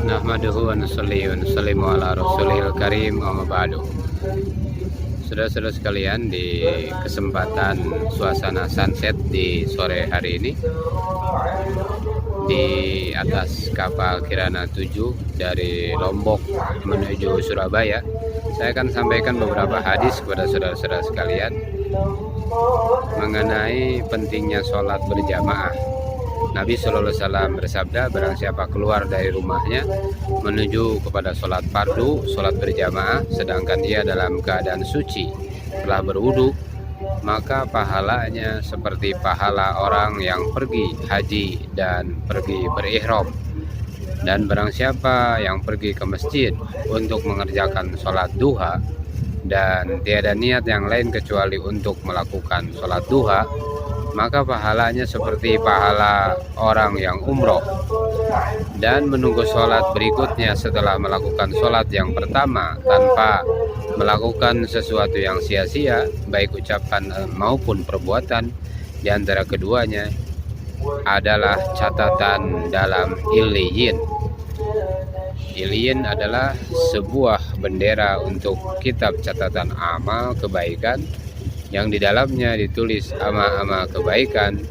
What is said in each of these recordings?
Nahmaduhu wa nusalli wa nusallimu ala rasulihil karim amma ba'du. Saudara-saudara sekalian, di kesempatan suasana sunset di sore hari ini di atas kapal Kirana 7 dari Lombok menuju Surabaya, saya akan sampaikan beberapa hadis kepada saudara-saudara sekalian mengenai pentingnya sholat berjamaah. Nabi SAW bersabda, barang siapa keluar dari rumahnya menuju kepada sholat fardu, sholat berjamaah, sedangkan ia dalam keadaan suci telah berwudu, maka pahalanya seperti pahala orang yang pergi haji dan pergi berihram. Dan barang siapa yang pergi ke masjid untuk mengerjakan sholat duha dan tiada niat yang lain kecuali untuk melakukan sholat duha, maka pahalanya seperti pahala orang yang umroh dan menunggu sholat berikutnya setelah melakukan sholat yang pertama tanpa melakukan sesuatu yang sia-sia, baik ucapan maupun perbuatan. Di antara keduanya adalah catatan dalam Iliyin. Iliyin adalah sebuah bendera untuk kitab catatan amal kebaikan yang di dalamnya ditulis amal-amal kebaikan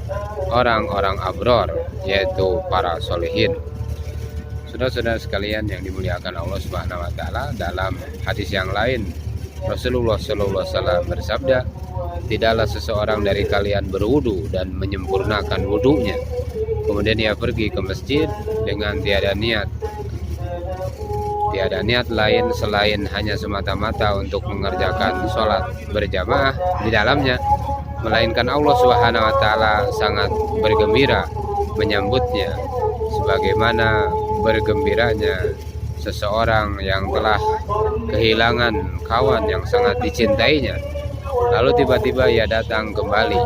orang-orang abror, yaitu para solehin. Saudara-saudara sekalian yang dimuliakan Allah Subhanahu wa taala, dalam hadis yang lain Rasulullah SAW bersabda, tidaklah seseorang dari kalian berwudu dan menyempurnakan wudunya, kemudian ia pergi ke masjid dengan tiada niat lain selain hanya semata-mata untuk mengerjakan sholat berjamaah di dalamnya, melainkan Allah Subhanahu wa taala sangat bergembira menyambutnya sebagaimana bergembiranya seseorang yang telah kehilangan kawan yang sangat dicintainya, lalu tiba-tiba ia datang kembali.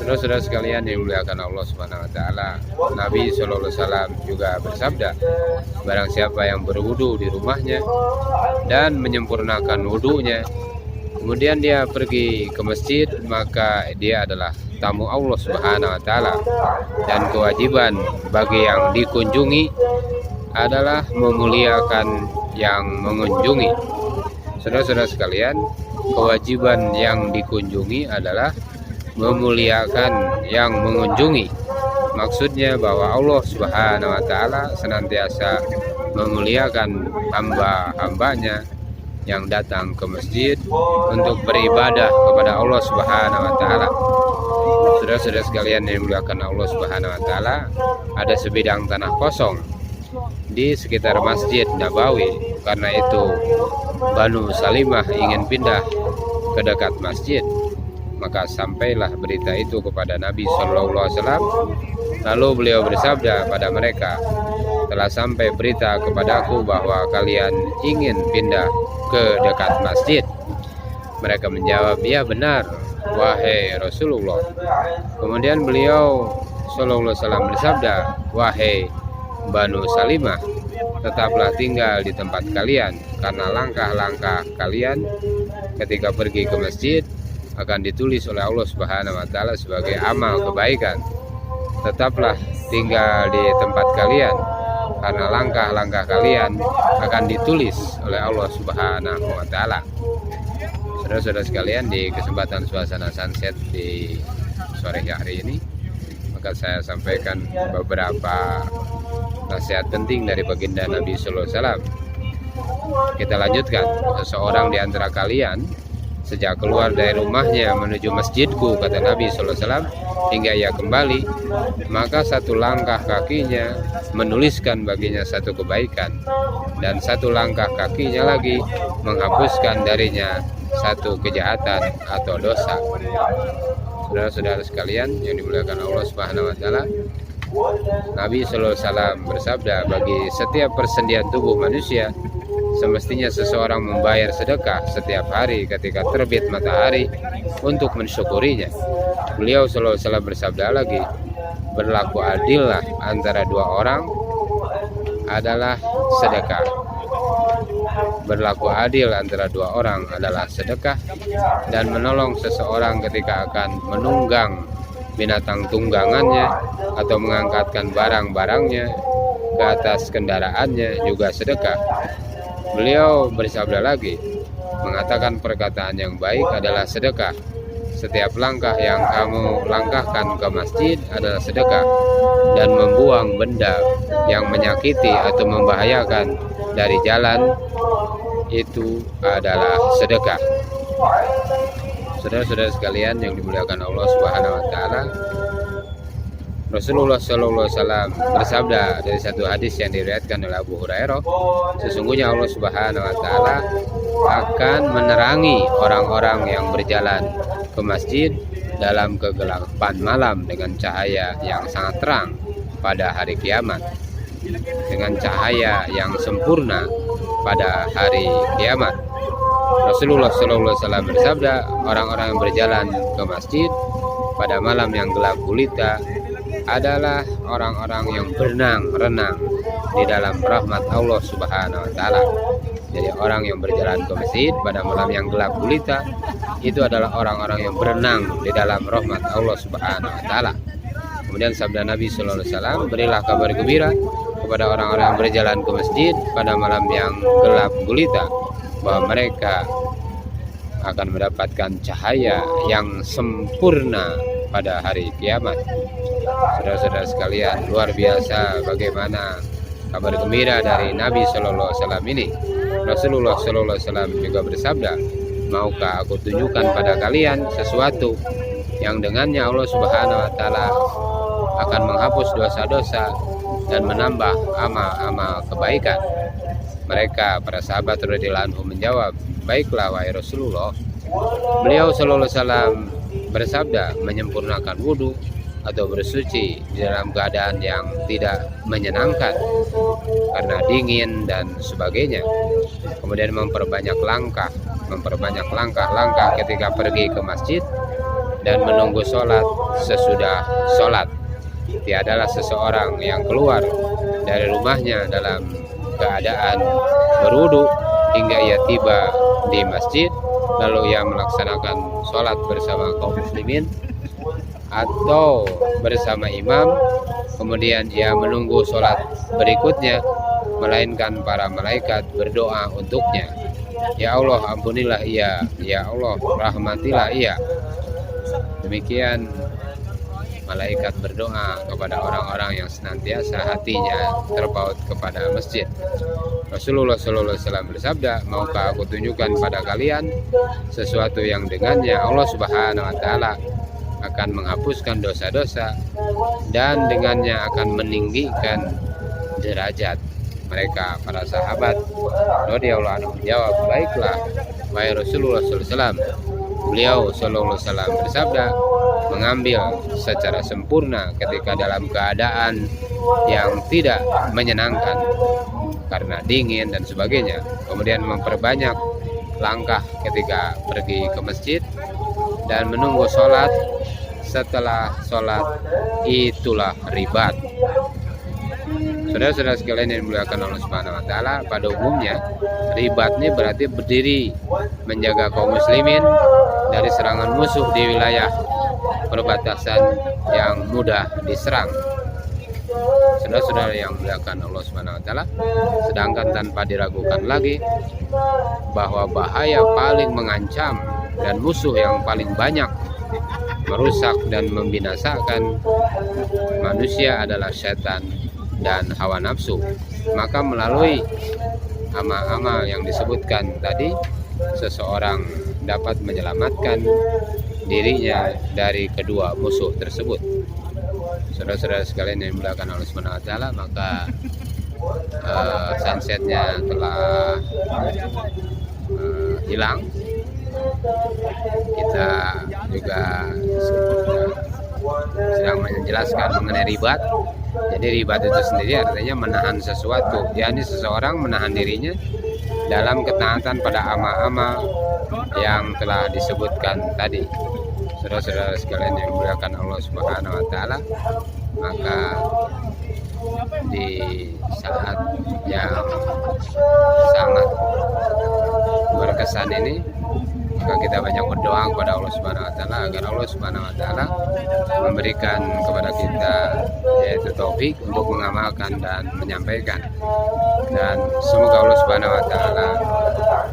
Saudara-saudara sekalian yang dimuliakan Allah Subhanahu wa taala, Nabi SAW juga bersabda, barang siapa yang berwudu di rumahnya dan menyempurnakan wudunya, kemudian dia pergi ke masjid, maka dia adalah tamu Allah Subhanahu wa taala, dan kewajiban bagi yang dikunjungi adalah memuliakan yang mengunjungi. Saudara-saudara sekalian, kewajiban yang dikunjungi adalah memuliakan yang mengunjungi. Maksudnya bahwa Allah Subhanahu wa taala senantiasa memuliakan hamba-hambanya yang datang ke masjid untuk beribadah kepada Allah Subhanahu wa taala. Saudara-saudara sekalian yang dimuliakan Allah Subhanahu wa taala, ada sebidang tanah kosong di sekitar Masjid Nabawi. Karena itu Banu Salimah ingin pindah ke dekat masjid, maka sampailah berita itu kepada Nabi SAW. Lalu beliau bersabda pada mereka, telah sampai berita kepadaku bahwa kalian ingin pindah ke dekat masjid. Mereka menjawab, ya benar, wahai Rasulullah. Kemudian beliau SAW bersabda, wahai Banu Salimah, tetaplah tinggal di tempat kalian, karena langkah-langkah kalian ketika pergi ke masjid akan ditulis oleh Allah Subhanahu wa taala sebagai amal kebaikan. Tetaplah tinggal di tempat kalian, karena langkah-langkah kalian akan ditulis oleh Allah Subhanahu wa taala. Saudara-saudara sekalian, di kesempatan suasana sunset di sore hari ini, maka saya sampaikan beberapa nasihat penting dari baginda Nabi sallallahu alaihi wasallam. Kita lanjutkan. Seseorang di antara kalian sejak keluar dari rumahnya menuju masjidku, kata Nabi SAW, hingga ia kembali, maka satu langkah kakinya menuliskan baginya satu kebaikan, dan satu langkah kakinya lagi menghapuskan darinya satu kejahatan atau dosa. Saudara-saudara sekalian yang dimuliakan Allah Subhanahu wa taala, Nabi SAW bersabda, bagi setiap persendian tubuh manusia semestinya seseorang membayar sedekah setiap hari ketika terbit matahari untuk mensyukurinya. Beliau SAW bersabda lagi, berlaku adillah antara dua orang adalah sedekah. Berlaku adil antara dua orang adalah sedekah, dan menolong seseorang ketika akan menunggang binatang tunggangannya atau mengangkatkan barang-barangnya ke atas kendaraannya juga sedekah. Beliau bersabda lagi, mengatakan perkataan yang baik adalah sedekah. Setiap langkah yang kamu langkahkan ke masjid adalah sedekah, dan membuang benda yang menyakiti atau membahayakan dari jalan itu adalah sedekah. Saudara-saudara sekalian yang dimuliakan Allah Subhanahu wa taala, Rasulullah SAW bersabda dari satu hadis yang diriwayatkan oleh Abu Hurairah, sesungguhnya Allah Subhanahu wa taala akan menerangi orang-orang yang berjalan ke masjid dalam kegelapan malam dengan cahaya yang sangat terang pada hari kiamat, dengan cahaya yang sempurna pada hari kiamat. Rasulullah SAW bersabda, orang-orang yang berjalan ke masjid pada malam yang gelap gulita adalah orang-orang yang renang di dalam rahmat Allah Subhanahu wa taala. Jadi orang yang berjalan ke masjid pada malam yang gelap gulita itu adalah orang-orang yang berenang di dalam rahmat Allah Subhanahu wa taala. Kemudian sabda Nabi sallallahu alaihi wasallam, berilah kabar gembira kepada orang-orang yang berjalan ke masjid pada malam yang gelap gulita bahwa mereka akan mendapatkan cahaya yang sempurna pada hari kiamat. Saudara-saudara sekalian, luar biasa bagaimana kabar gembira dari Nabi Shallallahu Alaihi Wasallam ini. Rasulullah Shallallahu Alaihi Wasallam juga bersabda, maukah aku tunjukkan pada kalian sesuatu yang dengannya Allah Subhanahu Wa Taala akan menghapus dosa-dosa dan menambah amal-amal kebaikan. Mereka para sahabat radhiyallahu anhum menjawab, baiklah wahai Rasulullah. Beliau Shallallahu Alaihi Wasallam bersabda, menyempurnakan wudhu atau bersuci di dalam keadaan yang tidak menyenangkan karena dingin dan sebagainya. Kemudian memperbanyak langkah ketika pergi ke masjid dan menunggu sholat sesudah sholat. Tiadalah seseorang yang keluar dari rumahnya dalam keadaan berwudu hingga ia tiba di masjid lalu ia melaksanakan sholat bersama kaum muslimin atau bersama imam, kemudian ia menunggu sholat berikutnya, melainkan para malaikat berdoa untuknya, ya Allah ampunilah ia, ya Allah rahmatilah ia. Demikian malaikat berdoa kepada orang-orang yang senantiasa hatinya terpaut kepada masjid. Rasulullah SAW bersabda, maukah aku tunjukkan pada kalian sesuatu yang dengannya Allah Subhanahu Wa Taala akan menghapuskan dosa-dosa dan dengannya akan meninggikan derajat mereka. Para sahabat radhiyallahu anhum menjawab, baiklah wahai Rasulullah SAW. Beliau sallallahu alaihi wasallam bersabda, mengambil secara sempurna ketika dalam keadaan yang tidak menyenangkan karena dingin dan sebagainya. Kemudian memperbanyak langkah ketika pergi ke masjid dan menunggu sholat. Setelah sholat itulah ribat. Saudara-saudara sekalian yang dimuliakan Allah Subhanahu Wa Taala, pada umumnya ribat ini berarti berdiri menjaga kaum muslimin dari serangan musuh di wilayah perbatasan yang mudah diserang. Saudara-saudara yang dimuliakan Allah Subhanahu Wa Taala, sedangkan tanpa diragukan lagi bahwa bahaya paling mengancam dan musuh yang paling banyak merusak dan membinasakan manusia adalah setan dan hawa nafsu. Maka melalui amal-amal yang disebutkan tadi, seseorang dapat menyelamatkan dirinya dari kedua musuh tersebut. Saudara-saudara sekalian yang dimuliakan Allah Subhanahu Wa Taala, maka sunsetnya telah hilang. Kita juga sedang menjelaskan mengenai ribat. Jadi ribat itu sendiri artinya menahan sesuatu, yakni seseorang menahan dirinya dalam ketaatan pada amal-amal yang telah disebutkan tadi. Saudara-saudara sekalian yang dimuliakan Allah Subhanahu Wa Taala, maka di saat yang sangat berkesan ini, Maka kita banyak berdoa kepada Allah Subhanahu wa taala agar Allah Subhanahu wa taala memberikan kepada kita yaitu taufik untuk mengamalkan dan menyampaikan. Dan semoga Allah Subhanahu wa taala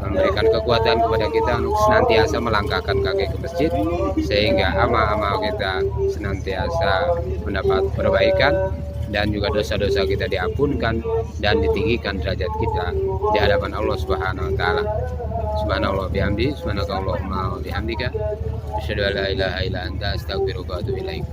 memberikan kekuatan kepada kita untuk senantiasa melangkahkan kaki ke masjid, sehingga amal-amal kita senantiasa mendapat perbaikan dan juga dosa-dosa kita diampunkan dan ditinggikan derajat kita di hadapan Allah Subhanahu wa taala. Subhanallah bihamdi, subhanakallahumma wa bihamdika, asyhadu an la ilaha illa anta, astaghfiruka wa atubu ilaik.